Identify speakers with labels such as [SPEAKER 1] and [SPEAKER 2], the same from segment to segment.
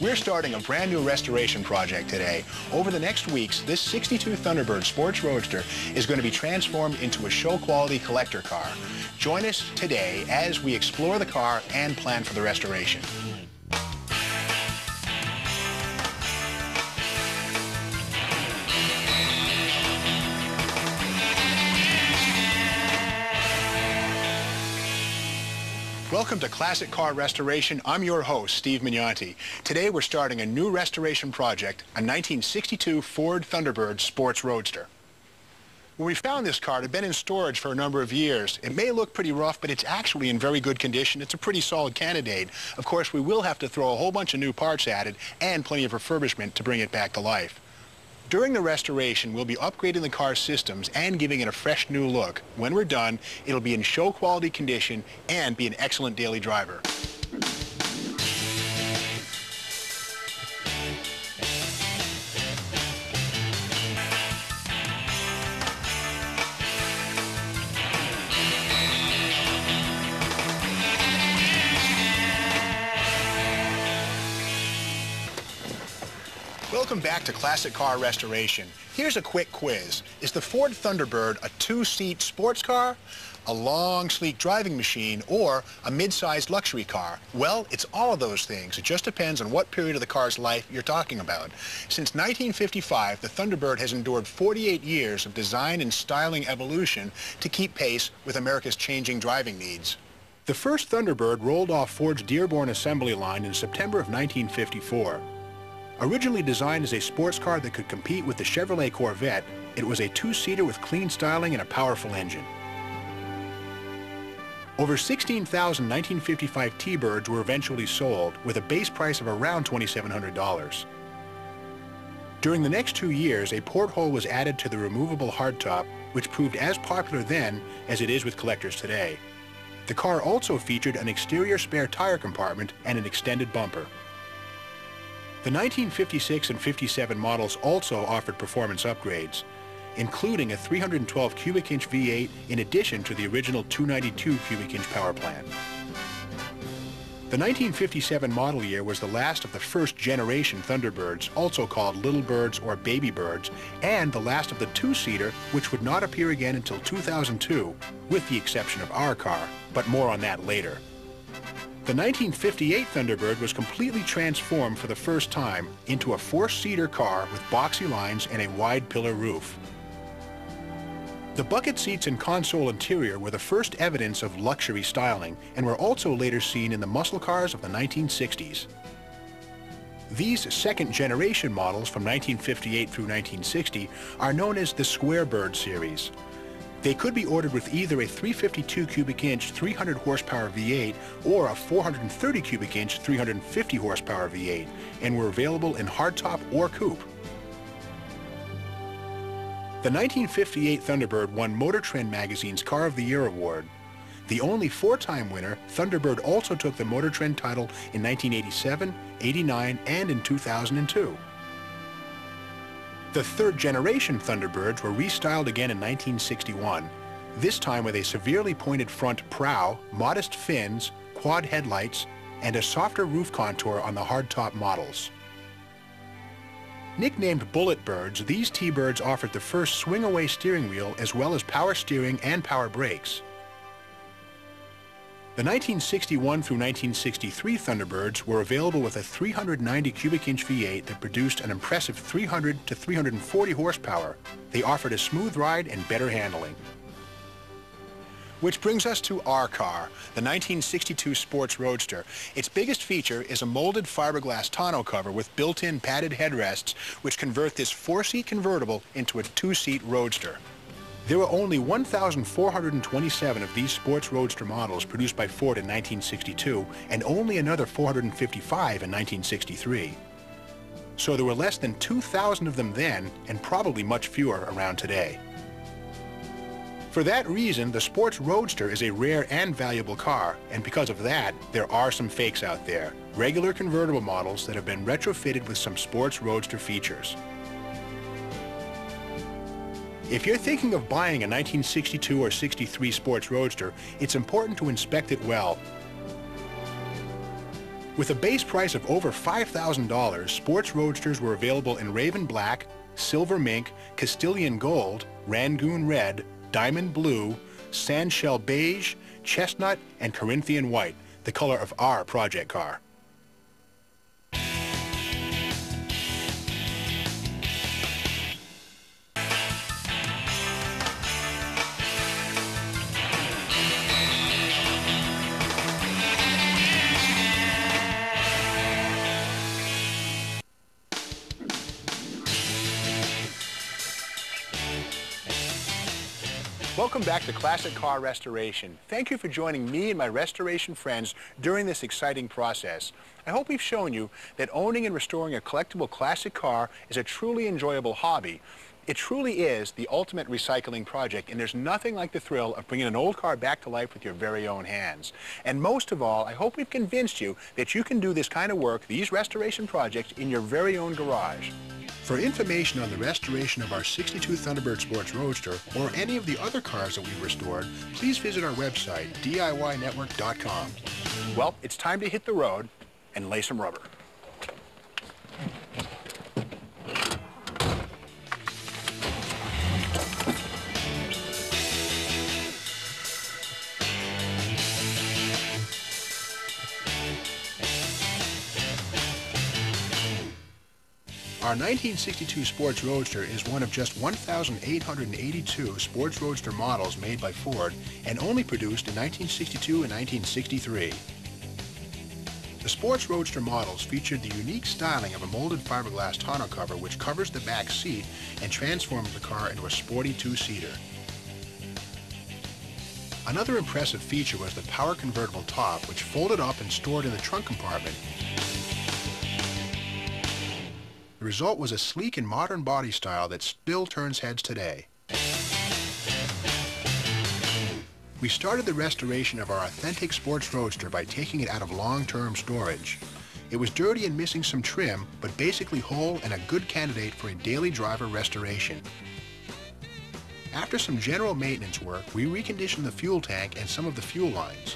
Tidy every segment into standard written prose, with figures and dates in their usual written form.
[SPEAKER 1] We're starting a brand new restoration project today. Over the next weeks, this 62 Thunderbird Sports Roadster is going to be transformed into a show-quality collector car. Join us today as we explore the car and plan for the restoration. Welcome to Classic Car Restoration. I'm your host, Steve Mignonti. Today we're starting a new restoration project, a 1962 Ford Thunderbird Sports Roadster. When we found this car, it had been in storage for a number of years. It may look pretty rough, but it's actually in very good condition. It's a pretty solid candidate. Of course, we will have to throw a whole bunch of new parts at it and plenty of refurbishment to bring it back to life. During the restoration, we'll be upgrading the car's systems and giving it a fresh new look. When we're done, it'll be in show quality condition and be an excellent daily driver. Welcome back to Classic Car Restoration. Here's a quick quiz. Is the Ford Thunderbird a two-seat sports car, a long, sleek driving machine, or a mid-sized luxury car? Well, it's all of those things. It just depends on what period of the car's life you're talking about. Since 1955, the Thunderbird has endured 48 years of design and styling evolution to keep pace with America's changing driving needs. The first Thunderbird rolled off Ford's Dearborn assembly line in September of 1954. Originally designed as a sports car that could compete with the Chevrolet Corvette, it was a two-seater with clean styling and a powerful engine. Over 16,000 1955 T-Birds were eventually sold, with a base price of around $2,700. During the next 2 years, a porthole was added to the removable hardtop, which proved as popular then as it is with collectors today. The car also featured an exterior spare tire compartment and an extended bumper. The 1956 and 57 models also offered performance upgrades, including a 312 cubic inch V8 in addition to the original 292 cubic inch power plant. The 1957 model year was the last of the first generation Thunderbirds, also called Little Birds or Baby Birds, and the last of the two-seater, which would not appear again until 2002, with the exception of our car, but more on that later. The 1958 Thunderbird was completely transformed for the first time into a four-seater car with boxy lines and a wide pillar roof. The bucket seats and console interior were the first evidence of luxury styling and were also later seen in the muscle cars of the 1960s. These second-generation models from 1958 through 1960 are known as the Square Bird series. They could be ordered with either a 352 cubic inch 300 horsepower V8 or a 430 cubic inch 350 horsepower V8 and were available in hardtop or coupe. The 1958 Thunderbird won Motor Trend magazine's Car of the Year award. The only four-time winner, Thunderbird also took the Motor Trend title in 1987, 89, and in 2002. The third-generation Thunderbirds were restyled again in 1961, this time with a severely pointed front prow, modest fins, quad headlights, and a softer roof contour on the hardtop models. Nicknamed Bullet Birds, these T-Birds offered the first swing-away steering wheel as well as power steering and power brakes. The 1961 through 1963 Thunderbirds were available with a 390 cubic inch V8 that produced an impressive 300 to 340 horsepower. They offered a smooth ride and better handling. Which brings us to our car, the 1962 Sports Roadster. Its biggest feature is a molded fiberglass tonneau cover with built-in padded headrests, which convert this four-seat convertible into a two-seat roadster. There were only 1,427 of these sports roadster models produced by Ford in 1962 and only another 455 in 1963. So there were less than 2,000 of them then and probably much fewer around today. For that reason, the sports roadster is a rare and valuable car, and because of that, there are some fakes out there, regular convertible models that have been retrofitted with some sports roadster features. If you're thinking of buying a 1962 or 63 Sports Roadster, it's important to inspect it well. With a base price of over $5,000, sports roadsters were available in Raven Black, Silver Mink, Castilian Gold, Rangoon Red, Diamond Blue, Sandshell Beige, Chestnut, and Corinthian White, the color of our project car. Welcome back to Classic Car Restoration. Thank you for joining me and my restoration friends during this exciting process. I hope we've shown you that owning and restoring a collectible classic car is a truly enjoyable hobby. It truly is the ultimate recycling project, and there's nothing like the thrill of bringing an old car back to life with your very own hands. And most of all, I hope we've convinced you that you can do this kind of work, these restoration projects, in your very own garage. For information on the restoration of our '62 Thunderbird Sports Roadster or any of the other cars that we've restored, please visit our website, DIYnetwork.com. Well, it's time to hit the road and lay some rubber. Our 1962 Sports Roadster is one of just 1,882 Sports Roadster models made by Ford and only produced in 1962 and 1963. The Sports Roadster models featured the unique styling of a molded fiberglass tonneau cover which covers the back seat and transforms the car into a sporty two-seater. Another impressive feature was the power convertible top, which folded up and stored in the trunk compartment. The result was a sleek and modern body style that still turns heads today. We started the restoration of our authentic Sports Roadster by taking it out of long-term storage. It was dirty and missing some trim, but basically whole and a good candidate for a daily driver restoration. After some general maintenance work, we reconditioned the fuel tank and some of the fuel lines,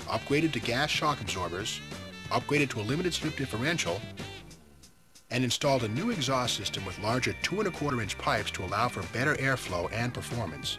[SPEAKER 1] upgraded to gas shock absorbers, upgraded to a limited slip differential, and installed a new exhaust system with larger 2¼ inch pipes to allow for better airflow and performance.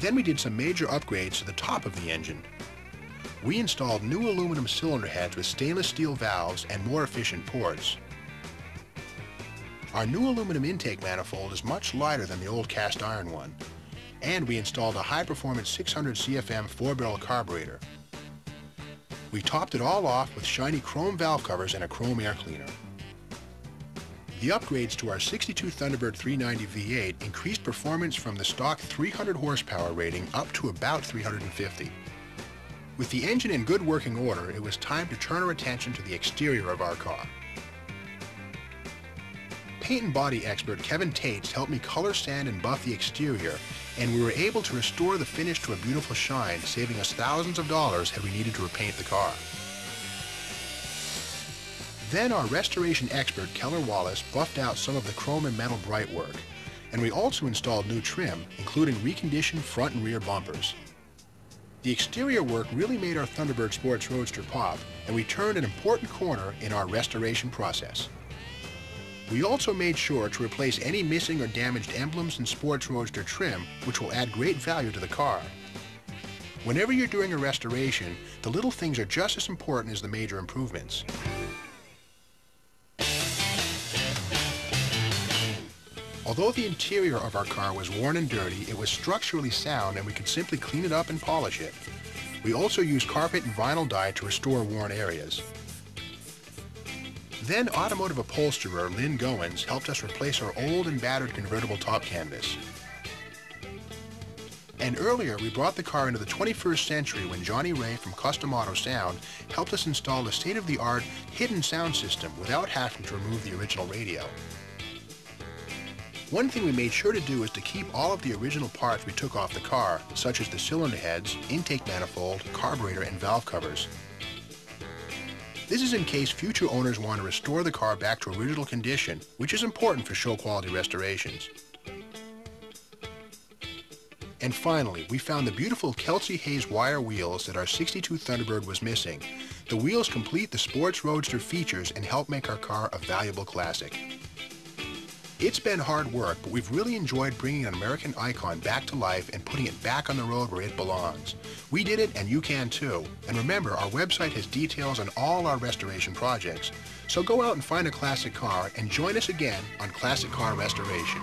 [SPEAKER 1] Then we did some major upgrades to the top of the engine. We installed new aluminum cylinder heads with stainless steel valves and more efficient ports. Our new aluminum intake manifold is much lighter than the old cast iron one, and we installed a high-performance 600 CFM 4-barrel carburetor. We topped it all off with shiny chrome valve covers and a chrome air cleaner. The upgrades to our '62 Thunderbird 390 V8 increased performance from the stock 300 horsepower rating up to about 350. With the engine in good working order, it was time to turn our attention to the exterior of our car. Paint and body expert Kevin Tates helped me color sand and buff the exterior, and we were able to restore the finish to a beautiful shine, saving us thousands of dollars had we needed to repaint the car. Then our restoration expert Keller Wallace buffed out some of the chrome and metal bright work, and we also installed new trim, including reconditioned front and rear bumpers. The exterior work really made our Thunderbird Sports Roadster pop, and we turned an important corner in our restoration process. We also made sure to replace any missing or damaged emblems and Sports Roadster trim, which will add great value to the car. Whenever you're doing a restoration, the little things are just as important as the major improvements. Although the interior of our car was worn and dirty, it was structurally sound and we could simply clean it up and polish it. We also used carpet and vinyl dye to restore worn areas. Then automotive upholsterer Lynn Goins helped us replace our old and battered convertible top canvas. And earlier we brought the car into the 21st century when Johnny Ray from Custom Auto Sound helped us install a state-of-the-art hidden sound system without having to remove the original radio. One thing we made sure to do is to keep all of the original parts we took off the car, such as the cylinder heads, intake manifold, carburetor, and valve covers. This is in case future owners want to restore the car back to original condition, which is important for show quality restorations. And finally, we found the beautiful Kelsey Hayes wire wheels that our '62 Thunderbird was missing. The wheels complete the sports roadster features and help make our car a valuable classic. It's been hard work, but we've really enjoyed bringing an American icon back to life and putting it back on the road where it belongs. We did it, and you can too. And remember, our website has details on all our restoration projects. So go out and find a classic car and join us again on Classic Car Restoration.